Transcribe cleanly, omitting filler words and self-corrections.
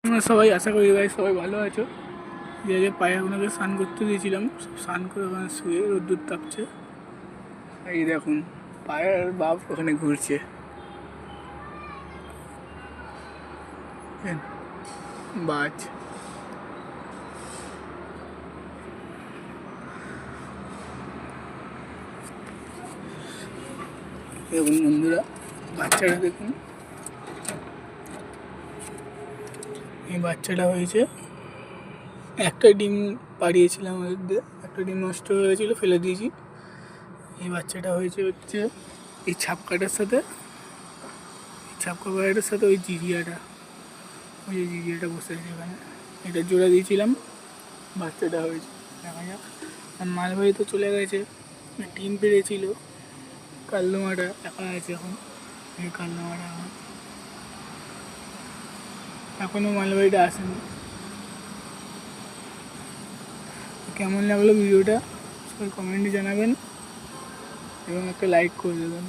তোমরা সবাই আশা করি ভাই সবাই ভালো আছো। যে যে পায়ে আপনাকে স্নান করতে দিয়েছিলাম, স্নান করে ওখানে শুয়ে রোদ্দুর তাপছে। এই দেখুন পায়ের বাপ ওখানে ঘুরছে। বাজ দেখুন বন্ধুরা, বাচ্চাটা দেখুন। এই বাচ্চাটা হয়েছে, একটা ডিম পাড়িয়েছিলাম ওদের, একটা ডিম নষ্ট হয়ে গেছিলো, ফেলে দিয়েছি। এই বাচ্চাটা হয়েছে হচ্ছে এই ছাপকাটার সাথে, ছাপকা পায়রাটার সাথে ওই জিরিয়াটা, ওই যে জিরিয়াটা বসে আছে এখানে, এটা জোড়া দিয়েছিলাম, বাচ্চাটা হয়েছে। দেখা যাক। আর মালবাহী তো চলে গেছে, ডিম পেড়েছিল। কালদমাটা একা আছে এখন, এই কালদমাটা এখনও মালবাহীটা আসেনি। কেমন লাগলো ভিডিওটা সবাই কমেন্টে জানাবেন এবং একটা লাইক করে দেবেন।